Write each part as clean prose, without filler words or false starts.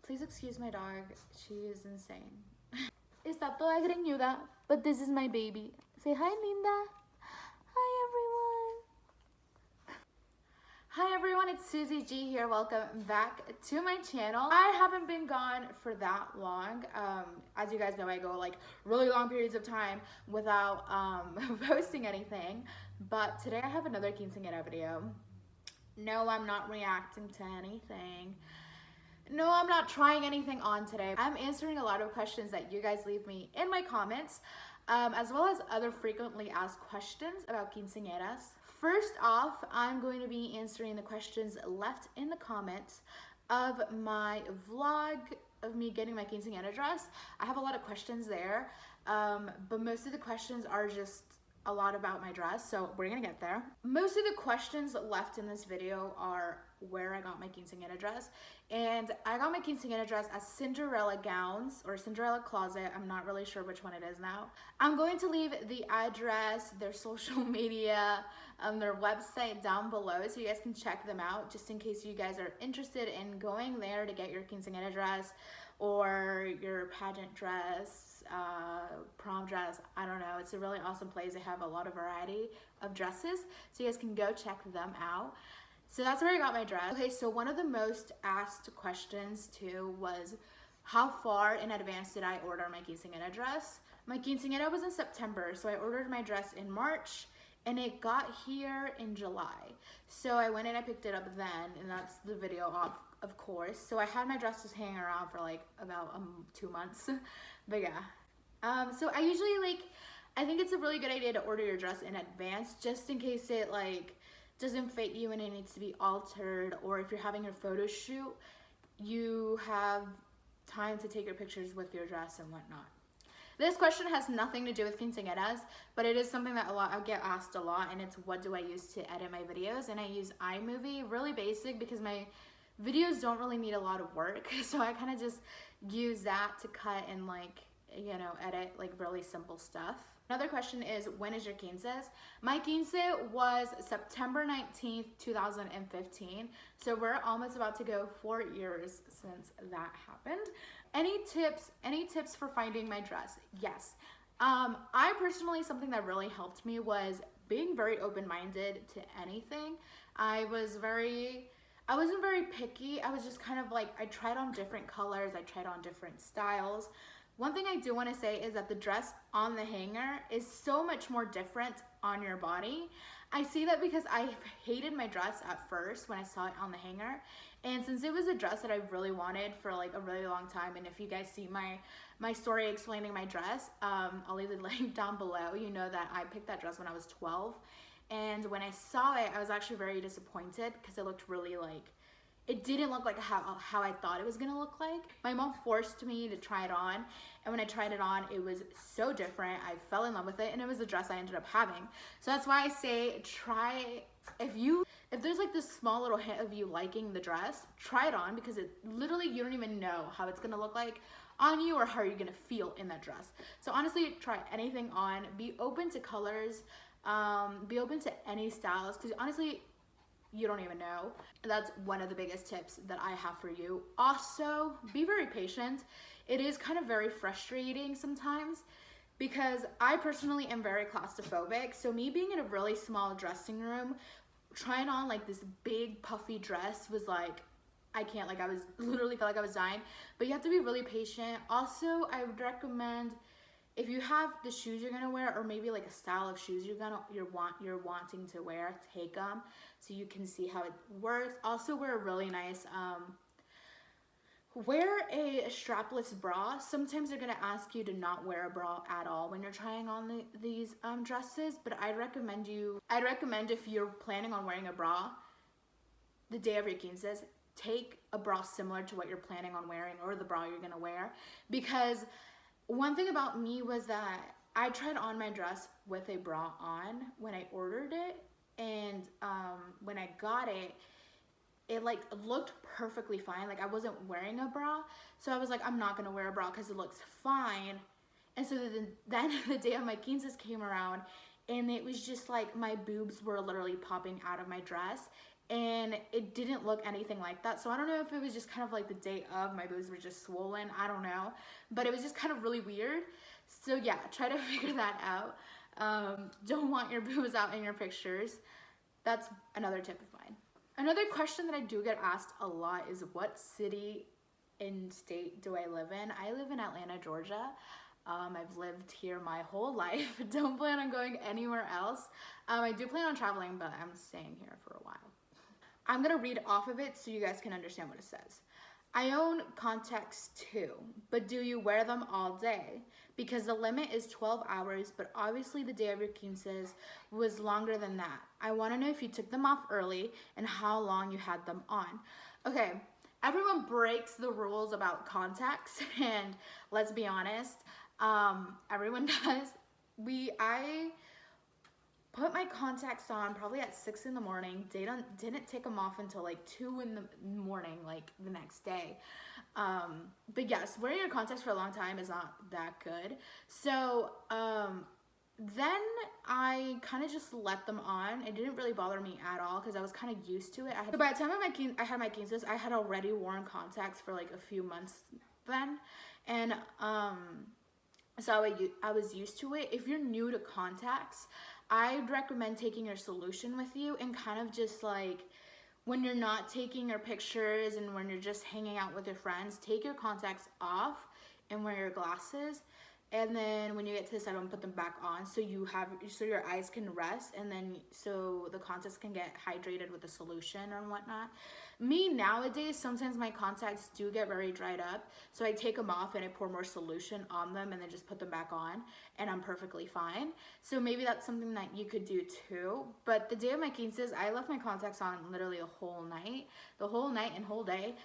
Please excuse my dog. She is insane. Está toda greñuda, but this is my baby. Say hi, Linda. Hi, everyone. Hi, everyone. It's Susi G here. Welcome back to my channel. I haven't been gone for that long. As you guys know, I go like really long periods of time without posting anything. But today I have another quinceanera video. No, I'm not reacting to anything. No, I'm not trying anything on today. I'm answering a lot of questions that you guys leave me in my comments, as well as other frequently asked questions about quinceañeras. First off, I'm going to be answering the questions left in the comments of my vlog of me getting my quinceañera dress. I have a lot of questions there, but most of the questions are just a lot about my dress, so we're gonna get there. Most of the questions left in this video are where I got my quinceañera dress, and I got my quinceañera dress at Cinderella Gowns or Cinderella Closet. I'm not really sure which one it is now. I'm going to leave the address, their social media, their website down below so you guys can check them out, just in case you guys are interested in going there to get your quinceañera dress or your pageant dress, prom dress. I don't know. It's a really awesome place. They have a lot of variety of dresses, so you guys can go check them out. So that's where I got my dress. Okay, so one of the most asked questions too was, how far in advance did I order my quinceañera dress? My quinceañera was in September, so I ordered my dress in March, and it got here in July. So I went and I picked it up then, and that's the video of course. So I had my dresses hanging around for like about 2 months, but yeah. So I usually I think it's a really good idea to order your dress in advance, just in case it doesn't fit you and it needs to be altered, or if you're having a photo shoot, you have time to take your pictures with your dress and whatnot. This question has nothing to do with quinceañeras, but it is something that I get asked a lot, and it's what do I use to edit my videos? And I use iMovie, really basic, because my videos don't really need a lot of work, so I kind of just use that to cut and edit really simple stuff. Another question is, when is your quinces? My quince was September 19th, 2015. So we're almost about to go 4 years since that happened. Any tips for finding my dress? Yes. I personally, something that really helped me was being very open-minded to anything. I wasn't very picky. I was just kind of I tried on different colors. I tried on different styles. One thing I do want to say is that the dress on the hanger is so much more different on your body. I say that because I hated my dress at first when I saw it on the hanger, and since it was a dress that I really wanted for a really long time, and if you guys see my story explaining my dress, I'll leave the link down below. You know that I picked that dress when I was 12, and when I saw it, I was actually very disappointed because it looked really it didn't look like how I thought it was gonna look like. My mom forced me to try it on, and when I tried it on, it was so different. I fell in love with it, and it was the dress I ended up having. So that's why I say if there's this small little hint of you liking the dress, try it on, because it literally, you don't even know how it's gonna look like on you or how you're gonna feel in that dress. So honestly, try anything on. Be open to colors, be open to any styles, because honestly, you don't even know. That's one of the biggest tips that I have for you. Also, be very patient. It is kind of very frustrating sometimes, because I personally am very claustrophobic. So me being in a really small dressing room, trying on this big puffy dress was I can't, I was literally felt like I was dying. But you have to be really patient. Also, I would recommend, if you have the shoes you're gonna wear, or maybe a style of shoes you're wanting to wear, take them so you can see how it works. Also, wear a really nice wear a strapless bra. Sometimes they're gonna ask you to not wear a bra at all when you're trying on these dresses, but I'd recommend if you're planning on wearing a bra the day of your quinces, take a bra similar to what you're planning on wearing, or the bra you're gonna wear, because one thing about me was that I tried on my dress with a bra on when I ordered it, and when I got it, it looked perfectly fine. I wasn't wearing a bra, so I was I'm not gonna wear a bra because it looks fine. And so then the day of my quinces came around, and it was just my boobs were literally popping out of my dress, and it didn't look anything like that. So I don't know if it was just kind of like the day of, my boobs were just swollen, I don't know, but it was just kind of really weird. So yeah, try to figure that out. Don't want your boobs out in your pictures. That's another tip of mine. Another question that I do get asked a lot is, what city and state do I live in? I live in Atlanta, Georgia. I've lived here my whole life. Don't plan on going anywhere else. I do plan on traveling, but I'm staying here for a while. I'm gonna read off of it so you guys can understand what it says. I own contacts too, but do you wear them all day? Because the limit is 12 hours, but obviously the day of your quinces was longer than that. I wanna know if you took them off early and how long you had them on. Okay, everyone breaks the rules about contacts, and let's be honest, everyone does. I put my contacts on probably at 6 in the morning. Didn't take them off until like 2 in the morning, like the next day. But yes, wearing your contacts for a long time is not that good. So then I kind of just let them on. It didn't really bother me at all because I was kind of used to it. So by the time I had my quinces, I had already worn contacts for like a few months then. And so I was used to it. If you're new to contacts, I'd recommend taking your solution with you and kind of just like, when you're not taking your pictures and when you're just hanging out with your friends, take your contacts off and wear your glasses. And then when you get to the side, put them back on so your eyes can rest, and then so the contacts can get hydrated with the solution and whatnot. Me nowadays, sometimes my contacts do get very dried up, so I take them off and I pour more solution on them and then just put them back on, and I'm perfectly fine. So maybe that's something that you could do too. But the day of my quinces, I left my contacts on literally the whole night and whole day,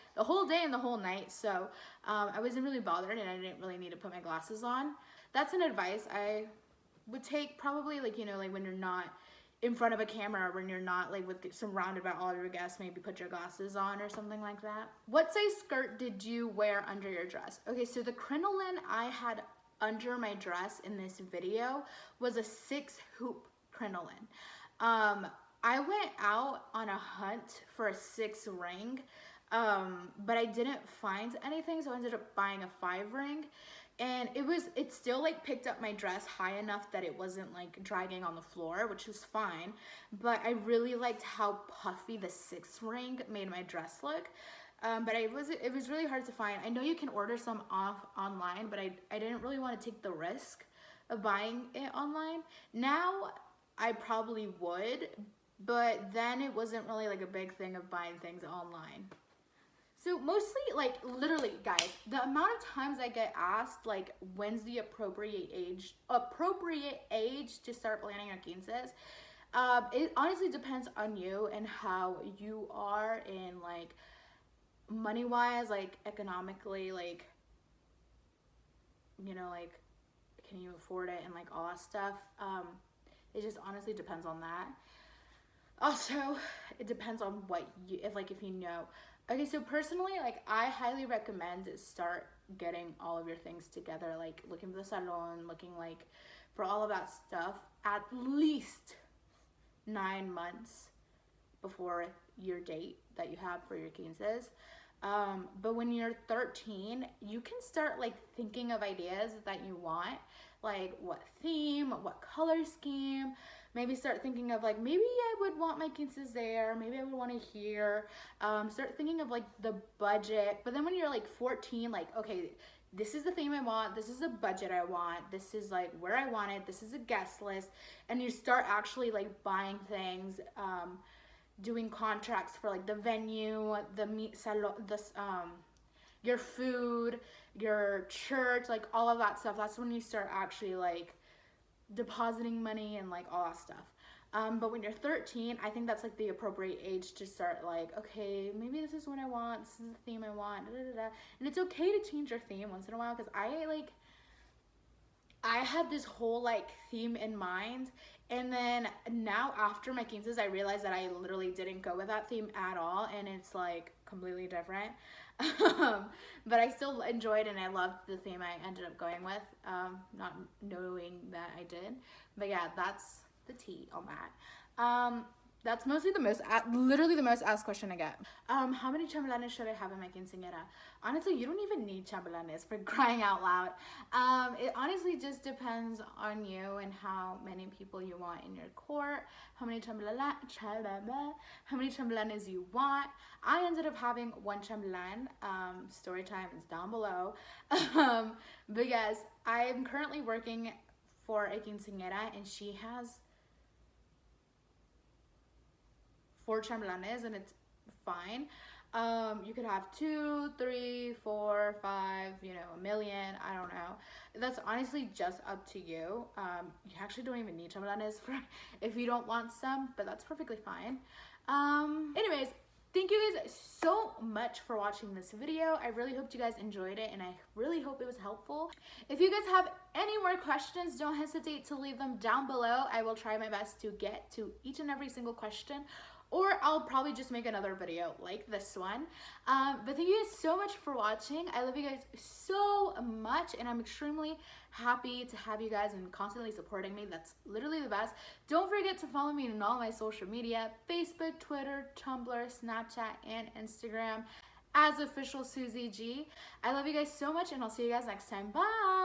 and the whole night. So I wasn't really bothered, and I didn't really need to put my glasses on. That's an advice I would take, probably, like, you know, like when you're not in front of a camera, or when you're not like surrounded by all your guests, maybe put your glasses on or something like that. What size skirt did you wear under your dress? Okay, so the crinoline I had under my dress in this video was a 6-hoop crinoline. I went out on a hunt for a 6 ring, but I didn't find anything, so I ended up buying a 5 ring. And it still like picked up my dress high enough that it wasn't like dragging on the floor, which was fine. But I really liked how puffy the 6 ring made my dress look. But it was really hard to find. I know you can order some off online, but I didn't really want to take the risk of buying it online. Now I probably would, but then it wasn't really like a big thing of buying things online. So mostly, like, literally, guys, the amount of times I get asked, like, when's the appropriate age to start planning your quinces, it honestly depends on you and how you are in, like, money-wise, like, economically, like, you know, like, can you afford it and, like, all that stuff. It just honestly depends on that. Also, it depends on what you, if you know. Okay, so personally, like, I highly recommend start getting all of your things together, like looking for the salon, looking like for all of that stuff at least 9 months before your date that you have for your quinces. But when you're 13, you can start like thinking of ideas that you want, like what theme, what color scheme. Maybe start thinking of like, maybe I would want my quinces there, maybe I would want it here. Start thinking of like the budget. But then when you're like 14, like, okay, this is the theme I want, this is the budget I want, this is like where I want it, this is a guest list, and you start actually like buying things, doing contracts for like the venue, the meat salon, your food, your church, like all of that stuff. That's when you start actually like depositing money and like all that stuff. But when you're 13, I think that's like the appropriate age to start like, okay, maybe this is what I want, this is the theme I want, and it's okay to change your theme once in a while, because I had this whole like theme in mind, and then now after my quinces I realized that I literally didn't go with that theme at all, and it's like completely different. But I still enjoyed and I loved the theme I ended up going with, not knowing that I did. But yeah, that's the tea on that. That's mostly the most, literally the most asked question I get. How many chambelanes should I have in my quinceañera? Honestly, you don't even need chambelanes, for crying out loud. It honestly just depends on you and how many people you want in your court, how many chambelanes you want. I ended up having one chambelan. Story time is down below. But yes, I am currently working for a quinceañera, and she has 4 chambelanes, and it's fine. You could have 2, 3, 4, 5, you know, a million. I don't know. That's honestly just up to you. You actually don't even need chambelanes for if you don't want some, but that's perfectly fine. Anyways, thank you guys so much for watching this video. I really hope you guys enjoyed it, and I really hope it was helpful. If you guys have any more questions, don't hesitate to leave them down below. I will try my best to get to each and every single question, or I'll probably just make another video like this one. But thank you guys so much for watching. I love you guys so much, and I'm extremely happy to have you guys and constantly supporting me. That's literally the best. Don't forget to follow me on all my social media: Facebook, Twitter, Tumblr, Snapchat, and Instagram as official Susi G. I love you guys so much, and I'll see you guys next time. Bye!